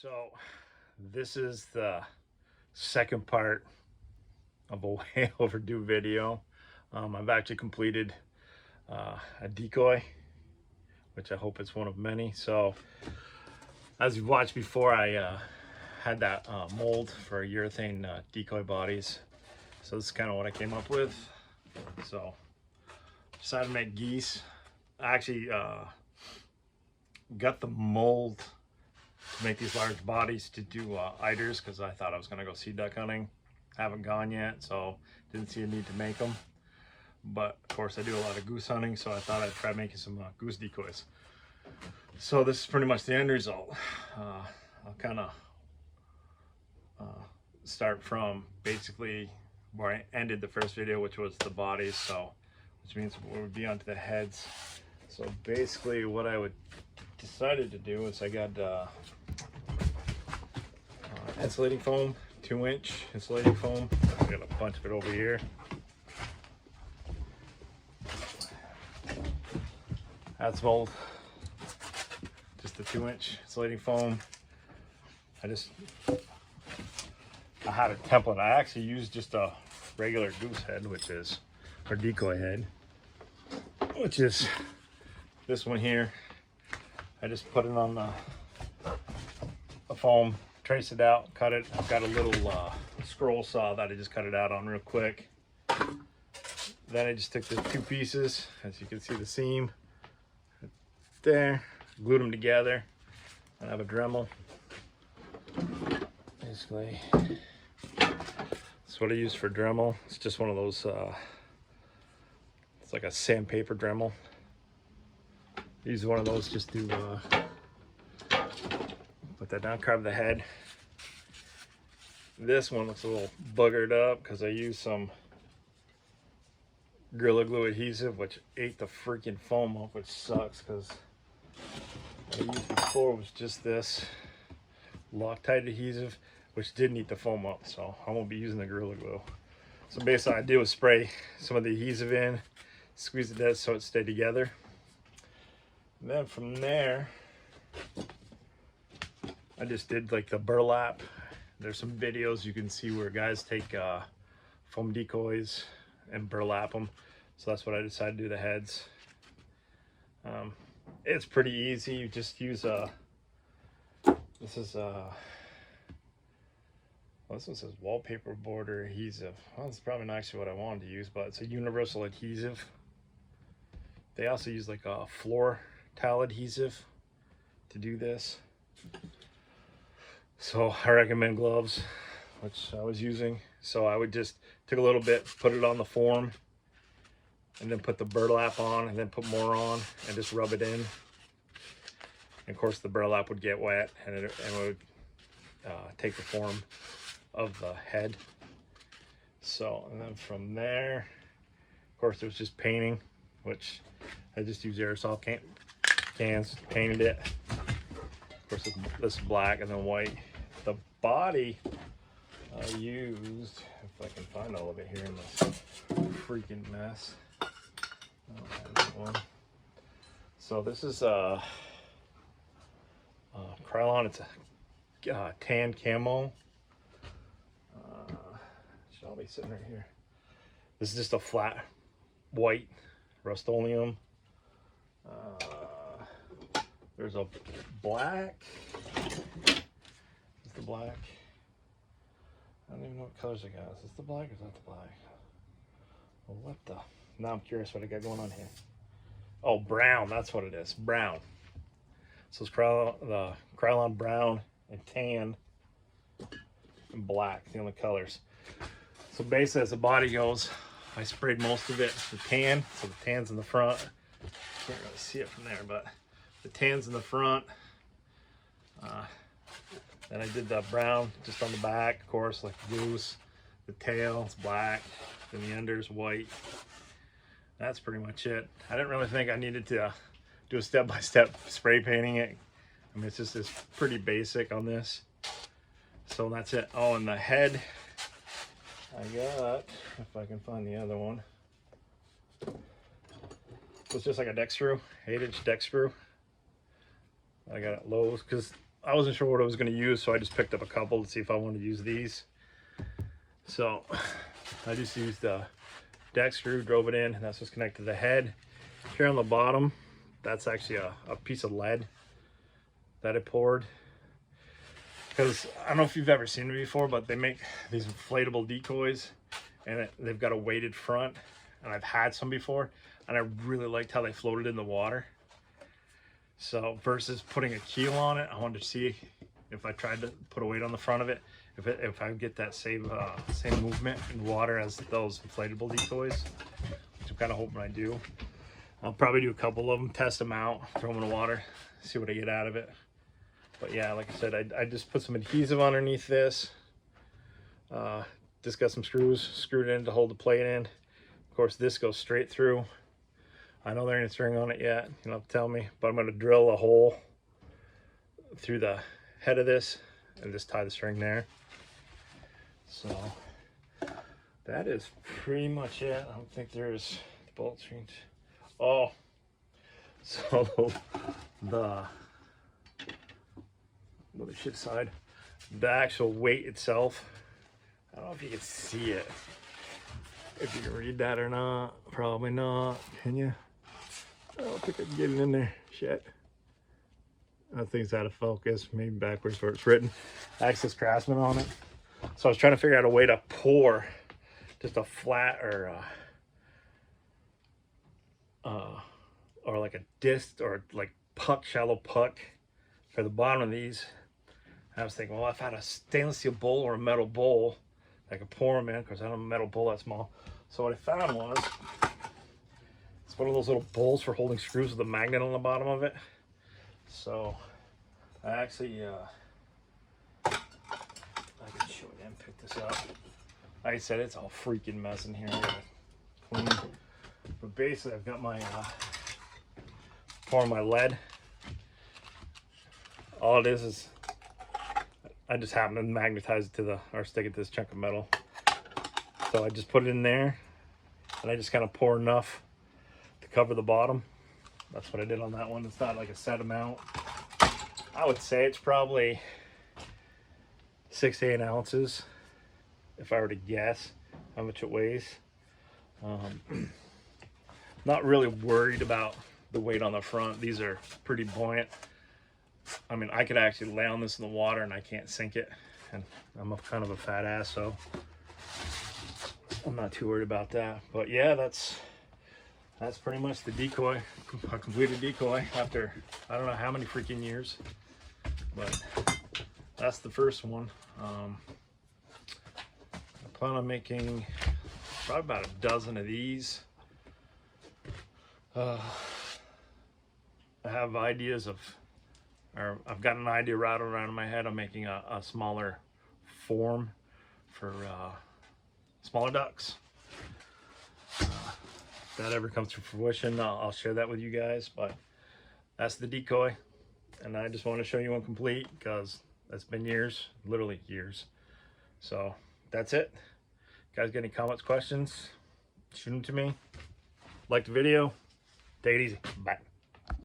So this is the second part of a way overdue video. I've actually completed a decoy, which I hope it's one of many. So as you've watched before, I had that mold for urethane decoy bodies. So this is kind of what I came up with. So decided to make geese. I actually got the mold to make these large bodies to do eiders, because I thought I was going to go sea duck hunting. Haven't gone yet, so didn't see a need to make them. But of course I do a lot of goose hunting, so I thought I'd try making some goose decoys. So this is pretty much the end result. I'll kind of start from basically where I ended the first video, which was the bodies, so which means we would be onto the heads. So basically what I would decided to do is I got insulating foam, 2-inch insulating foam. I got a bunch of it over here. That's mold, just the 2-inch insulating foam. I had a template. I actually used just a regular goose head, which is our decoy head, which is this one here. I just put it on the foam, trace it out, cut it. I've got a little scroll saw that I just cut it out on real quick. Then I just took the two pieces, as you can see the seam there, glued them together. I have a Dremel. Basically, that's what I use for Dremel. It's just one of those, it's like a sandpaper Dremel. Use one of those just to put that down, carve the head. This one looks a little buggered up because I used some Gorilla Glue adhesive, which ate the freaking foam off, which sucks because what I used before was just this Loctite adhesive, which didn't eat the foam up, so I won't be using the Gorilla Glue. So basically, I did was spray some of the adhesive in, squeeze it dead so it stayed together. And then from there, I just did like the burlap. There's some videos you can see where guys take foam decoys and burlap them. So that's what I decided to do the heads. It's pretty easy. You just use this is well, this one says wallpaper border adhesive. Well, that's probably not actually what I wanted to use, but it's a universal adhesive. They also use like a floor tile adhesive to do this. So I recommend gloves, which I was using. So I would just take a little bit, put it on the form, and then put the burlap on, and then put more on, and just rub it in. And of course the burlap would get wet, and it would take the form of the head. So, and then from there, of course, there's just painting, which I just used aerosol cans, painted it. Of course, this is black and then white. The body I used, if I can find all of it here in this freaking mess. I don't have that one. So this is Krylon. It's a tan camo. Should all be sitting right here. This is just a flat white Rust-Oleum. There's a black. Is the black? I don't even know what colors I got. Is this the black or is that the black? Well, what the? Now I'm curious what I got going on here. Oh, brown. That's what it is. Brown. So it's the Krylon brown and tan and black, the only colors. So basically, as the body goes, I sprayed most of it the tan. So the tan's in the front. Can't really see it from there, but the tan's in the front. Then I did the brown just on the back, of course, like the goose. The tail is black. Then the under's white. That's pretty much it. I didn't really think I needed to do a step-by-step spray painting it. I mean, it's pretty basic on this. So that's it. Oh, and the head, I got, if I can find the other one. It's just like a deck screw, 8-inch deck screw. I got it Lowe's because I wasn't sure what I was going to use, so I just picked up a couple to see if I wanted to use these. So I just used the deck screw, drove it in, and that's what's connected to the head. Here on the bottom, that's actually a piece of lead that I poured. Because I don't know if you've ever seen it before, but they make these inflatable decoys, and they've got a weighted front, and I've had some before, and I really liked how they floated in the water. So versus putting a keel on it, I wanted to see if I tried to put a weight on the front of it, if I would get that same movement in water as those inflatable decoys, which I'm kind of hoping I do. I'll probably do a couple of them, test them out, throw them in the water, see what I get out of it. But yeah, like I said, I just put some adhesive underneath this. Just got some screws, screwed in to hold the plate in. Of course, this goes straight through. I know there ain't a string on it yet, you don't have to tell me, but I'm going to drill a hole through the head of this and just tie the string there. So that is pretty much it. I don't think there's bolt strings. Oh, so the shit side, the actual weight itself, I don't know if you can see it, if you can read that or not. Probably not. Can you? I don't think I can get it in there. Shit. I think it's out of focus. Maybe backwards where it's written. Access Craftsman on it. So I was trying to figure out a way to pour just a flat or like a disc or like puck, shallow puck for the bottom of these. I was thinking, well, if I had a stainless steel bowl or a metal bowl, I could pour them in, because I don't have a metal bowl that small. So what I found was, it's one of those little bowls for holding screws with a magnet on the bottom of it. So I actually, I can show you and pick this up. Like I said, it's all freaking mess in here. I gotta clean. But basically, I've got my pouring my lead. All it is I just happen to magnetize it to the, or stick it to this chunk of metal. So I just put it in there, and I just kind of pour enough to cover the bottom. That's what I did on that one. It's not like a set amount. I would say it's probably 6 to 8 ounces, if I were to guess how much it weighs. Not really worried about the weight on the front. These are pretty buoyant. I mean, I could actually lay on this in the water and I can't sink it. And I'm kind of a fat ass, so I'm not too worried about that. But yeah, that's pretty much the decoy, a completed decoy after I don't know how many freaking years. But that's the first one. I plan on making probably about a dozen of these. I have ideas of, or I've got an idea rattled around in my head. I'm making a smaller form for smaller ducks. If that ever comes to fruition, I'll share that with you guys. But that's the decoy, and I just want to show you one complete, because that's been years, literally years. So that's it. Guys, got any comments, questions, shoot them to me. Like the video. Take it easy. Bye.